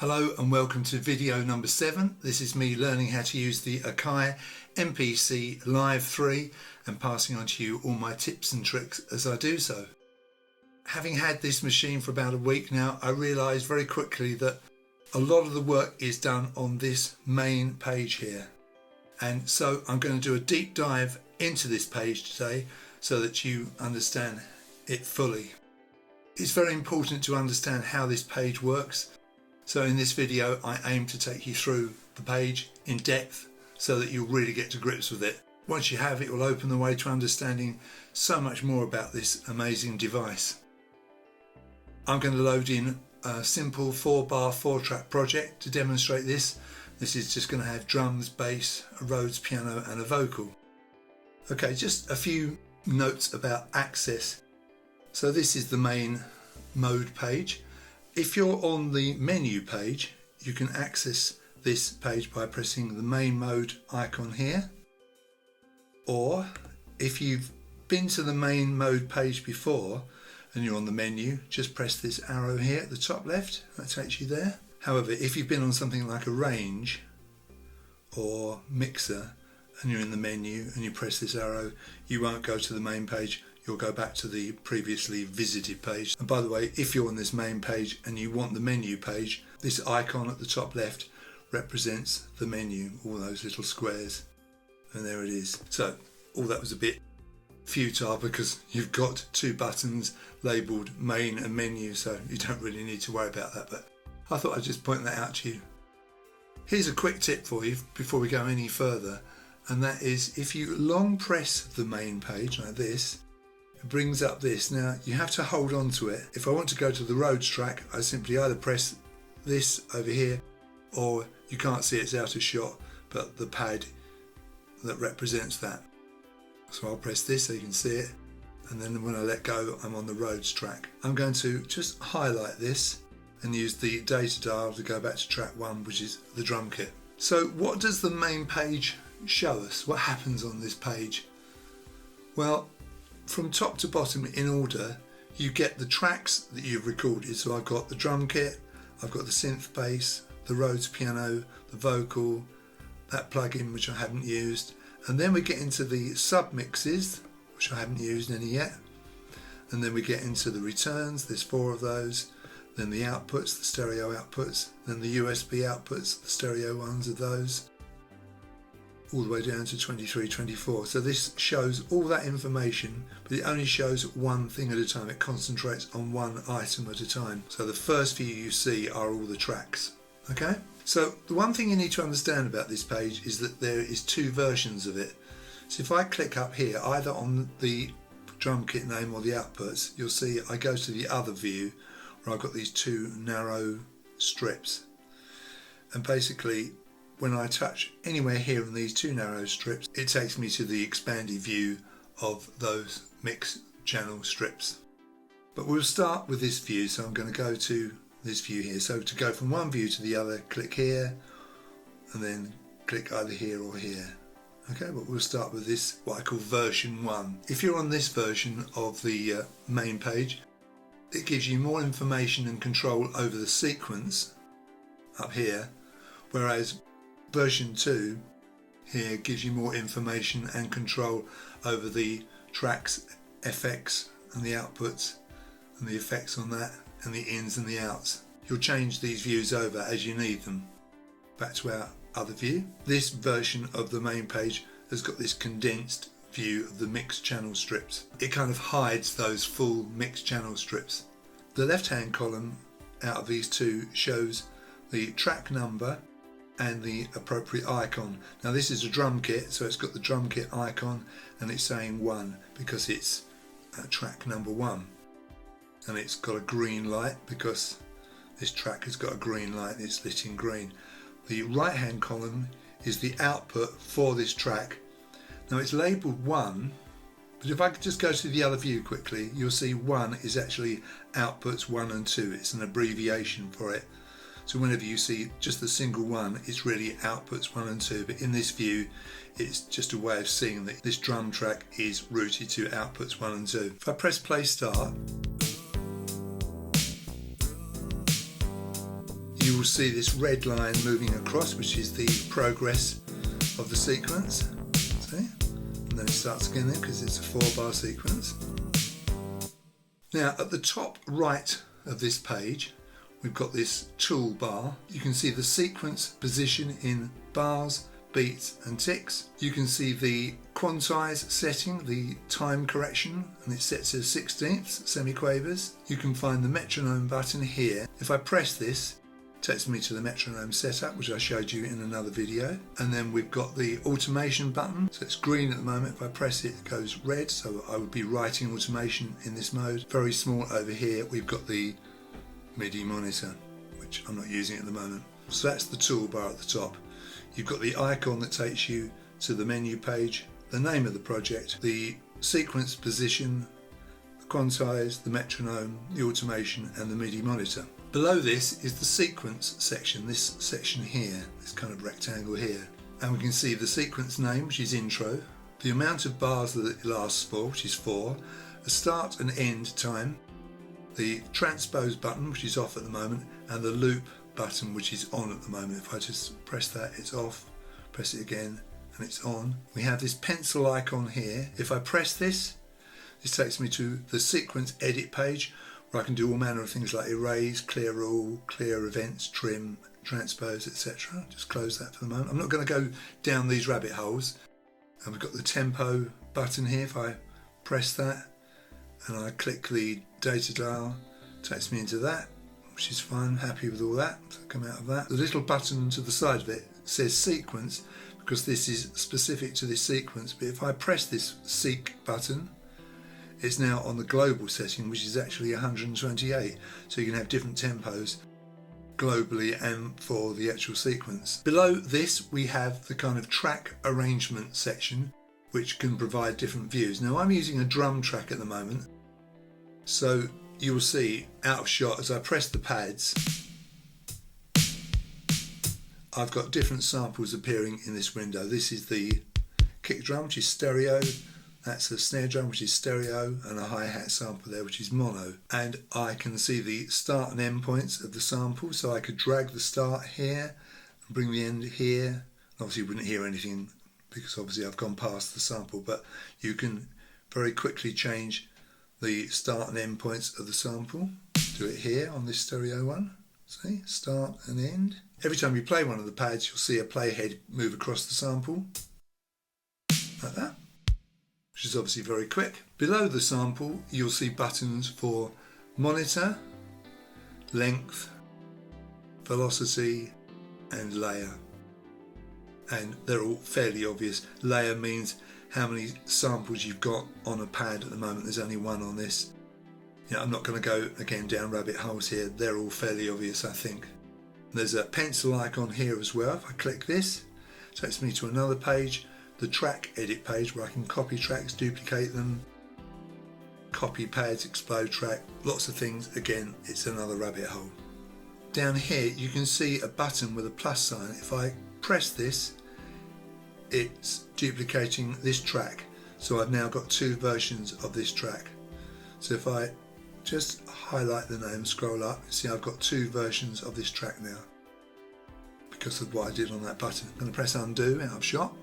Hello and welcome to video number 7. This is me learning how to use the AKAI MPC Live 3 and passing on to you all my tips and tricks as I do so. Having had this machine for about a week now, I realised very quickly that a lot of the work is done on this main page here. And so I'm going to do a deep dive into this page today so that you understand it fully. It's very important to understand how this page works. So in this video I aim to take you through the page in depth so that you'll really get to grips with it. Once you have, it will open the way to understanding so much more about this amazing device. I'm going to load in a simple 4-bar 4-track project to demonstrate this. This is just going to have drums, bass, a Rhodes piano and a vocal. Okay, just a few notes about access. So this is the main mode page. If you're on the menu page, you can access this page by pressing the main mode icon here. Or if you've been to the main mode page before and you're on the menu, just press this arrow here at the top left, that takes you there. However, if you've been on something like a range or mixer and you're in the menu and you press this arrow, you won't go to the main page. You'll go back to the previously visited page. And by the way, if you're on this main page and you want the menu page, this icon at the top left represents the menu, all those little squares. And there it is. So all that was a bit futile because you've got two buttons labelled main and menu, so you don't really need to worry about that. But I thought I'd just point that out to you. Here's a quick tip for you before we go any further. And that is, if you long press the main page like this, it brings up this. Now you have to hold on to it. If I want to go to the Rhodes track, I simply either press this over here, or you can't see it's out of shot, but the pad that represents that. So I'll press this so you can see it, and then when I let go, I'm on the Rhodes track. I'm going to just highlight this and use the data dial to go back to track 1, which is the drum kit. So what does the main page show us? What happens on this page? Well, from top to bottom in order, you get the tracks that you've recorded. So I've got the drum kit, I've got the synth bass, the Rhodes piano, the vocal, that plugin which I haven't used, and then we get into the sub mixes, which I haven't used any yet, and then we get into the returns. There's 4 of those, then the outputs, the stereo outputs, then the USB outputs, the stereo ones of those, all the way down to 23, 24. So this shows all that information, but it only shows one thing at a time. It concentrates on one item at a time. So the first few you see are all the tracks. Okay? So the one thing you need to understand about this page is that there is 2 versions of it. So if I click up here, either on the drum kit name or the outputs, you'll see I go to the other view where I've got these 2 narrow strips. And basically, when I touch anywhere here in these 2 narrow strips, it takes me to the expanded view of those mix channel strips. But we'll start with this view, so I'm going to go to this view here. So to go from one view to the other, click here and then click either here or here. Okay, but we'll start with this, what I call version 1. If you're on this version of the main page, it gives you more information and control over the sequence up here, whereas version 2 here gives you more information and control over the tracks, FX and the outputs and the effects on that and the ins and the outs. You'll change these views over as you need them. Back to our other view. This version of the main page has got this condensed view of the mixed channel strips. It kind of hides those full mixed channel strips. The left hand column out of these 2 shows the track number and the appropriate icon. Now this is a drum kit, so it's got the drum kit icon and it's saying 1 because it's track number 1, and it's got a green light because this track has got a green light, it's lit in green. The right hand column is the output for this track. Now it's labelled 1, but if I could just go to the other view quickly, you'll see 1 is actually outputs 1 and 2. It's an abbreviation for it. So whenever you see just the single 1, it's really outputs 1 and 2, but in this view it's just a way of seeing that this drum track is routed to outputs 1 and 2. If I press play start, you will see this red line moving across, which is the progress of the sequence. See? And then it starts again there because it's a 4-bar sequence. Now at the top right of this page, we've got this toolbar. You can see the sequence position in bars, beats and ticks. You can see the quantize setting, the time correction, and it's set to 16ths, semiquavers. You can find the metronome button here. If I press this, it takes me to the metronome setup, which I showed you in another video. And then we've got the automation button. So it's green at the moment. If I press it, it goes red. So I would be writing automation in this mode. Very small over here, we've got the MIDI monitor, which I'm not using at the moment. So that's the toolbar at the top. You've got the icon that takes you to the menu page, the name of the project, the sequence position, the quantize, the metronome, the automation and the MIDI monitor. Below this is the sequence section, this section here, this kind of rectangle here. And we can see the sequence name, which is intro, the amount of bars that it lasts for, which is 4, a start and end time, the transpose button, which is off at the moment, and the loop button, which is on at the moment. If I just press that, it's off, press it again and it's on. We have this pencil icon here. If I press this, this takes me to the sequence edit page where I can do all manner of things like erase, clear all, clear events, trim, transpose, etc. Just close that for the moment. I'm not going to go down these rabbit holes. And we've got the tempo button here. If I press that and I click the data dial, it takes me into that, which is fine, happy with all that, so come out of that. The little button to the side of it says sequence because this is specific to this sequence, but if I press this seek button, it's now on the global setting, which is actually 128, so you can have different tempos globally and for the actual sequence. Below this we have the kind of track arrangement section, which can provide different views. Now I'm using a drum track at the moment, so you will see out of shot as I press the pads, I've got different samples appearing in this window. This is the kick drum, which is stereo, that's a snare drum, which is stereo, and a hi-hat sample there, which is mono. And I can see the start and end points of the sample, so I could drag the start here and bring the end here. Obviously you wouldn't hear anything because obviously I've gone past the sample, but you can very quickly change the start and end points of the sample. Do it here on this stereo one. See, start and end. Every time you play one of the pads, you'll see a playhead move across the sample, like that, which is obviously very quick. Below the sample, you'll see buttons for monitor, length, velocity, and layer. And they're all fairly obvious. Layer means how many samples you've got on a pad at the moment. There's only one on this. I'm not going to go again down rabbit holes here. They're all fairly obvious, I think. There's a pencil icon here as well. If I click this, it takes me to another page, the track edit page, where I can copy tracks, duplicate them, copy pads, explode track, lots of things. Again, it's another rabbit hole. Down here you can see a button with a plus sign. If I press this, it's duplicating this track, so I've now got 2 versions of this track. So if I just highlight the name, scroll up, see I've got 2 versions of this track now because of what I did on that button. I'm going to press undo out of shot.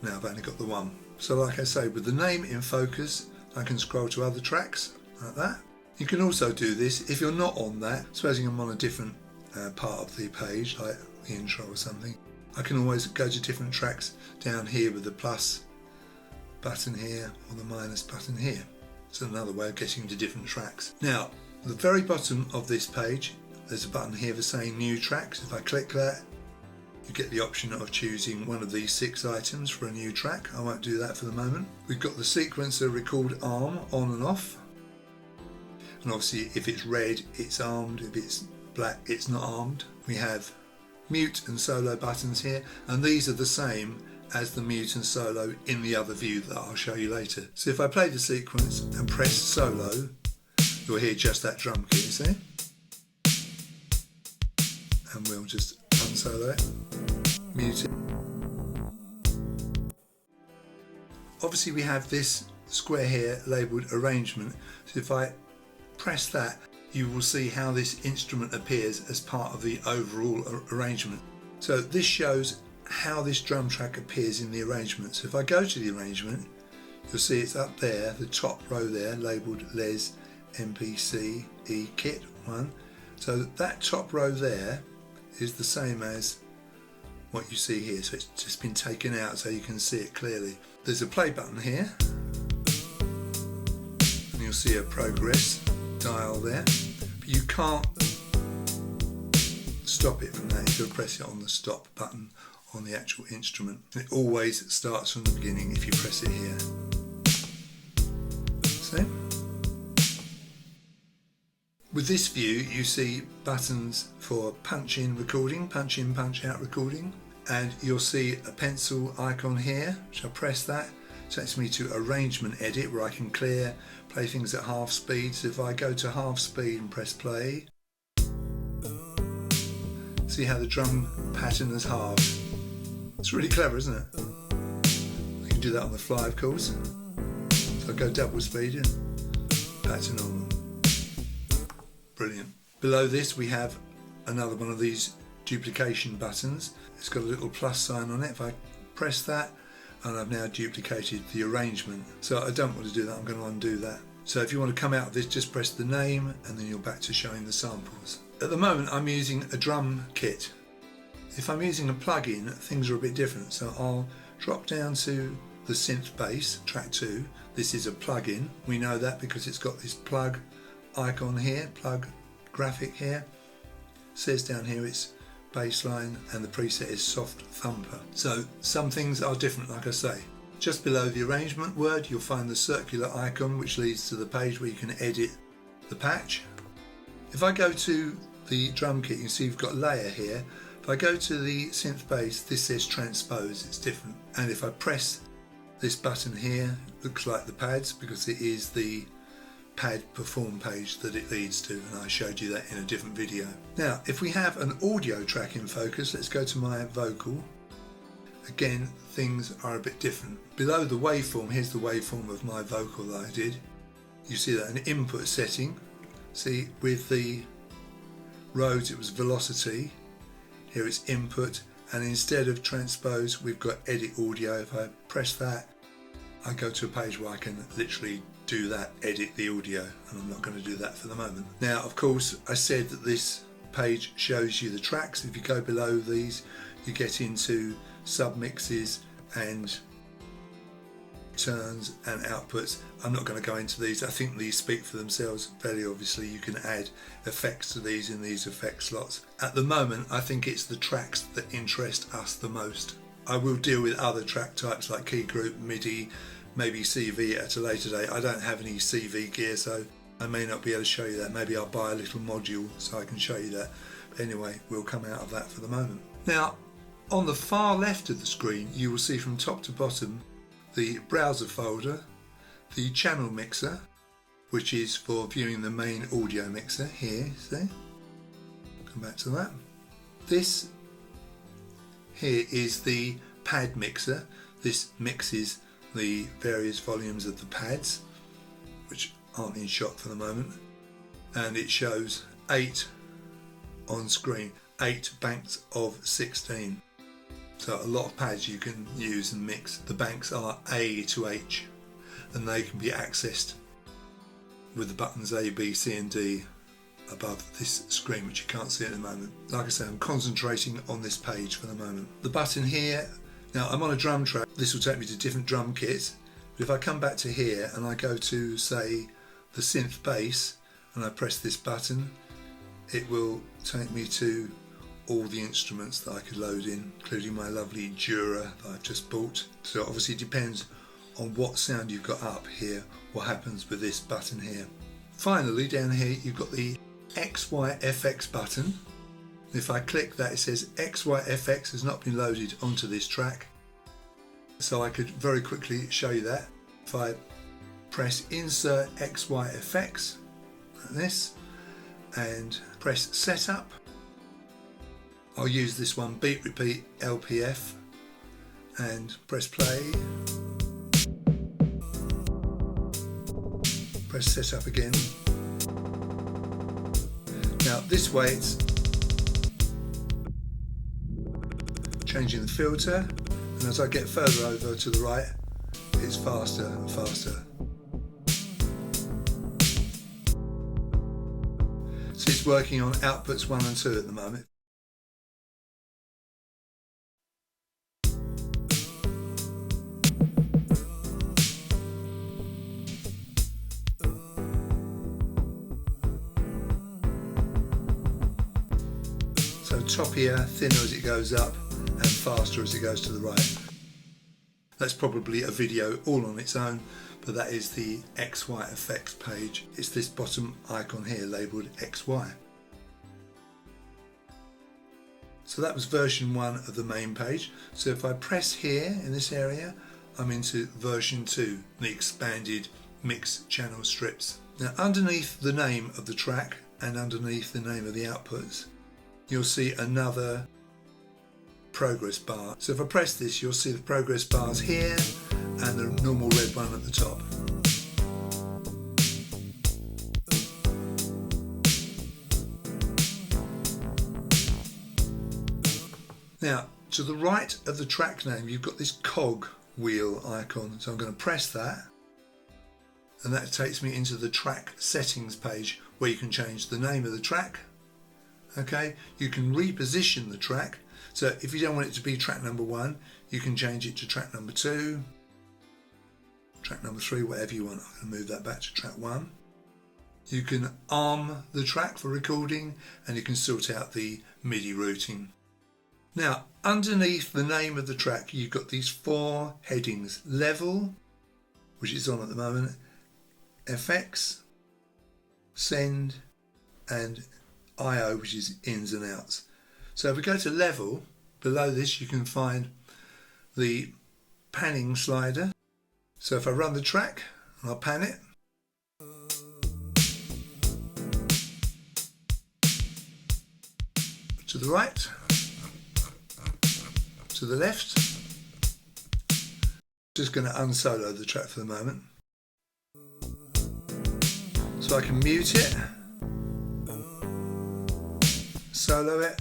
Now I've only got the one. So like I say, with the name in focus, I can scroll to other tracks like that. You can also do this if you're not on that. Supposing I'm on a different part of the page, like the intro or something, I can always go to different tracks down here with the plus button here or the minus button here. It's another way of getting to different tracks. Now, at the very bottom of this page, there's a button here for saying new tracks. If I click that, you get the option of choosing one of these 6 items for a new track. I won't do that for the moment. We've got the sequencer record arm on and off. And obviously if it's red, it's armed. If it's black, it's not armed. We have mute and solo buttons here, and these are the same as the mute and solo in the other view that I'll show you later. So if I play the sequence and press solo, you'll hear just that drum key, see? And we'll just unsolo it, mute it. Obviously we have this square here labelled arrangement, so if I press that, you will see how this instrument appears as part of the overall arrangement. So this shows how this drum track appears in the arrangement. So if I go to the arrangement, you'll see it's up there, the top row there, labelled Les MPC E Kit 1. So that top row there is the same as what you see here. So it's just been taken out so you can see it clearly. There's a play button here, and you'll see a progress dial there. But you can't stop it from that. You'll press it on the stop button on the actual instrument. It always starts from the beginning if you press it here. See? With this view, you see buttons for punch in recording, punch in, punch out recording, and you'll see a pencil icon here. So I press that, takes me to arrangement edit where I can play things at half speed. So if I go to half speed and press play, see how the drum pattern has halved. It's really clever, isn't it? You can do that on the fly, of course. So I go double speed and pattern on. Brilliant. Below this we have another one of these duplication buttons. It's got a little plus sign on it. If I press that, and I've now duplicated the arrangement. So I don't want to do that, I'm going to undo that. So if you want to come out of this, just press the name and then you're back to showing the samples. At the moment I'm using a drum kit. If I'm using a plugin, things are a bit different. So I'll drop down to the synth bass, track 2. This is a plugin. We know that because it's got this plug icon here, plug graphic here. It says down here it's bassline and the preset is soft thumper. So some things are different, like I say. Just below the arrangement word you'll find the circular icon which leads to the page where you can edit the patch. If I go to the drum kit, you can see you've got layer here. If I go to the synth bass, this says transpose, it's different. And if I press this button here, it looks like the pads because it is the pad perform page that it leads to, and I showed you that in a different video. Now if we have an audio track in focus, let's go to my vocal. Again, things are a bit different. Below the waveform, here's the waveform of my vocal that I did. You see that an input setting. See, with the Rhodes it was velocity, here it's input, and instead of transpose we've got edit audio. If I press that, I go to a page where I can literally do that, edit the audio, and I'm not going to do that for the moment. Now of course I said that this page shows you the tracks. If you go below these you get into submixes and turns and outputs. I'm not going to go into these. I think these speak for themselves fairly obviously. You can add effects to these in these effect slots. At the moment I think it's the tracks that interest us the most. I will deal with other track types like key group, MIDI, maybe CV at a later date. I don't have any CV gear, so I may not be able to show you that. Maybe I'll buy a little module so I can show you that. But anyway, we'll come out of that for the moment. Now, on the far left of the screen, you will see from top to bottom the browser folder, the channel mixer, which is for viewing the main audio mixer here, see? Come back to that. This here is the pad mixer. This mixes the various volumes of the pads, which aren't in shot for the moment, and it shows 8 on screen, 8 banks of 16. So a lot of pads you can use and mix. The banks are A to H, and they can be accessed with the buttons A, B, C and D above this screen, which you can't see at the moment. Like I say, I'm concentrating on this page for the moment. The button here, now I'm on a drum track. This will take me to different drum kits, but if I come back to here and I go to, say, the synth bass and I press this button, it will take me to all the instruments that I could load in, including my lovely Dura that I've just bought. So obviously it depends on what sound you've got up here, what happens with this button here. Finally, down here you've got the XYFX button. If I click that, it says XYFX has not been loaded onto this track. So I could very quickly show you that. If I press insert XYFX like this and press setup, I'll use this one, beat repeat LPF, and press play. Press setup again. Now this way it's changing the filter, and as I get further over to the right, it's faster and faster. So it's working on outputs 1 and 2 at the moment. So toppier, thinner as it goes up, and faster as it goes to the right. That's probably a video all on its own, but that is the XYFX page. It's this bottom icon here labelled XY. So that was version 1 of the main page. So if I press here in this area, I'm into version 2, the expanded mix channel strips. Now underneath the name of the track and underneath the name of the outputs, you'll see another progress bar. So if I press this, you'll see the progress bars here and the normal red one at the top. Now to the right of the track name, you've got this cog wheel icon, so I'm going to press that, and that takes me into the track settings page where you can change the name of the track. Okay, you can reposition the track. So if you don't want it to be track number 1, you can change it to track number 2, track number 3, whatever you want. I'm going to move that back to track 1. You can arm the track for recording, and you can sort out the MIDI routing. Now underneath the name of the track, you've got these 4 headings: level, which is on at the moment, FX, send, and IO, which is ins and outs. So if we go to level, below this you can find the panning slider. So if I run the track and I'll pan it, to the right, to the left. Just going to unsolo the track for the moment. So I can mute it, solo it.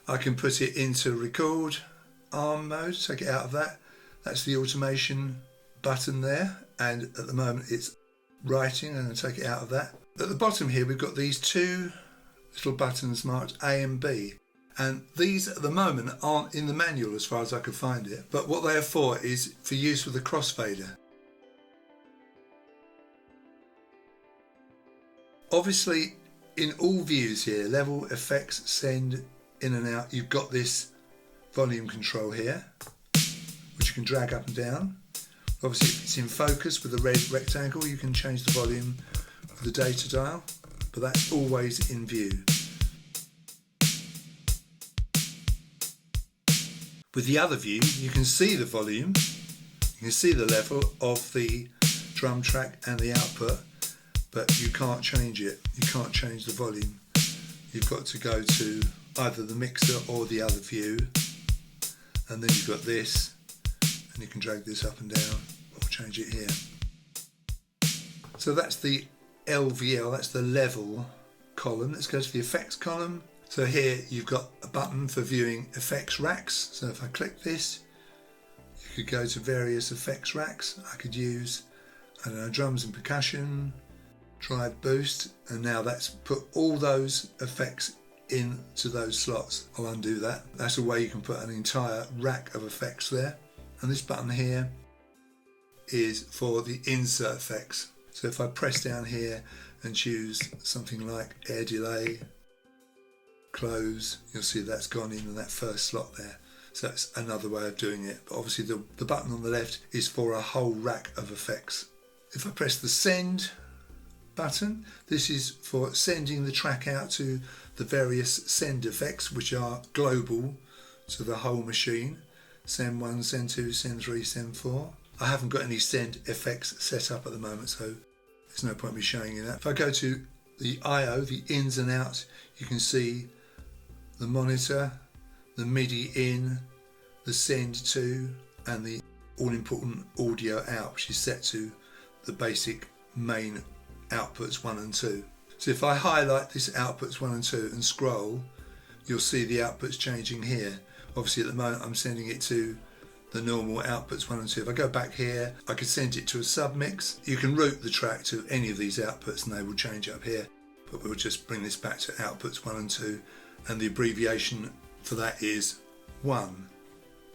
I can put it into record arm mode, take it out of that. That's the automation button there, and at the moment it's writing. I'm going to take it out of that. At the bottom here we've got these 2 little buttons marked A and B, and these at the moment aren't in the manual as far as I could find it, but what they are for is for use with the crossfader. Obviously in all views here, level, effects, send, in and out, you've got this volume control here, which you can drag up and down. Obviously if it's in focus with the red rectangle, you can change the volume with the data dial, but that's always in view. With the other view, you can see the volume, you can see the level of the drum track and the output, but you can't change it. You can't change the volume. You've got to go to either the mixer or the other view, and then you've got this, and you can drag this up and down or change it here. So that's the LVL, that's the level column. Let's go to the effects column. So here you've got a button for viewing effects racks. So if I click this, you could go to various effects racks. I could use, I don't know, drums and percussion, drive boost, and now that's put all those effects into those slots. I'll undo that. That's a way you can put an entire rack of effects there. And this button here is for the insert effects. So if I press down here and choose something like air delay, close, you'll see that's gone in that first slot there. So that's another way of doing it. But obviously the button on the left is for a whole rack of effects. If I press the send button, this is for sending the track out to the various send effects, which are global to the whole machine. Send 1, send 2, send 3, send 4. I haven't got any send effects set up at the moment, so there's no point me showing you that. If I go to the I/O, the ins and outs, you can see the monitor, the MIDI in, the send to, and the all-important audio out, which is set to the basic main outputs 1 and 2. So if I highlight this outputs 1 and 2 and scroll, you'll see the outputs changing here. Obviously at the moment I'm sending it to the normal outputs 1 and 2. If I go back here, I could send it to a submix. You can route the track to any of these outputs and they will change up here, but we'll just bring this back to outputs 1 and 2, and the abbreviation for that is 1.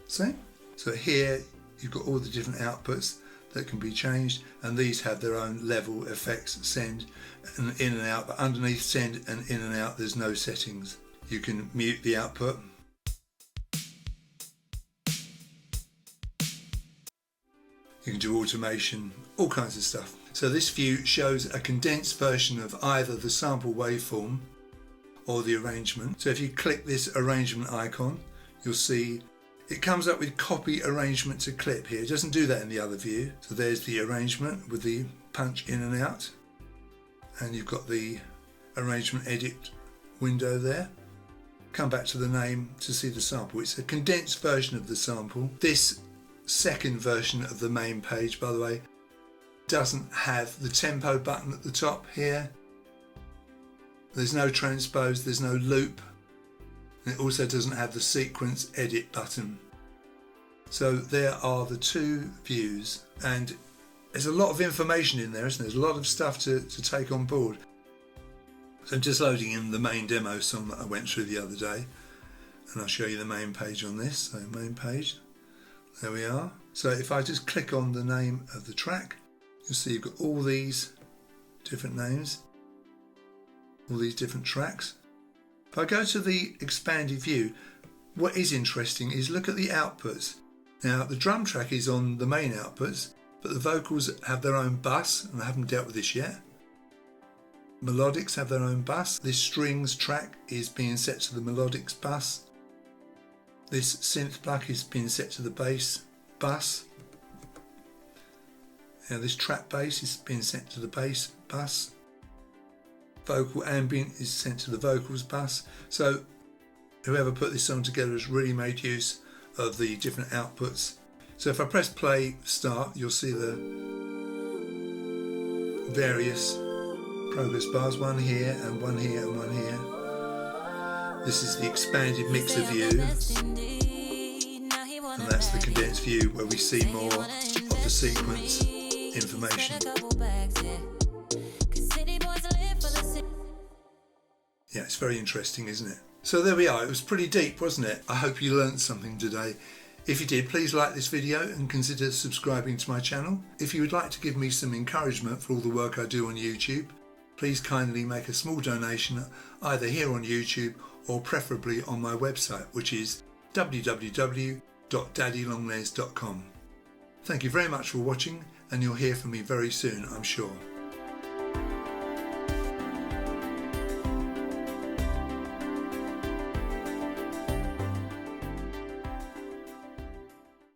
See? So here you've got all the different outputs that can be changed, and these have their own level effects, send and in and out, but underneath send and in and out there's no settings. You can mute the output. You can do automation, all kinds of stuff. So this view shows a condensed version of either the sample waveform or the arrangement. So if you click this arrangement icon, you'll see it comes up with copy arrangement to clip here. It doesn't do that in the other view. So there's the arrangement with the punch in and out. And you've got the arrangement edit window there. Come back to the name to see the sample. It's a condensed version of the sample. This second version of the main page, by the way, doesn't have the tempo button at the top here. There's no transpose, there's no loop. And it also doesn't have the sequence edit button. So there are the two views, and there's a lot of information in there, isn't there? There's a lot of stuff to take on board. So I'm just loading in the main demo song that I went through the other day, and I'll show you the main page on this. So main page, there we are. So if I just click on the name of the track, you'll see you've got all these different names, all these different tracks. If I go to the expanded view, what is interesting is look at the outputs. Now the drum track is on the main outputs, but the vocals have their own bus, and I haven't dealt with this yet. Melodics have their own bus. This strings track is being set to the melodics bus. This synth plug is being set to the bass bus. Now this track bass is being set to the bass bus. Vocal ambient is sent to the vocals bus. So whoever put this song together has really made use of the different outputs. So if I press play start, you'll see the various progress bars, one here and one here and one here. This is the expanded mixer view, and that's the condensed view where we see more of the sequence information. Yeah, it's very interesting, isn't it? So there we are. It was pretty deep, wasn't it? I hope you learned something today. If you did, please like this video and consider subscribing to my channel. If you would like to give me some encouragement for all the work I do on YouTube, please kindly make a small donation either here on YouTube or preferably on my website, which is www.daddylonglegs.com. Thank you very much for watching, and you'll hear from me very soon, I'm sure.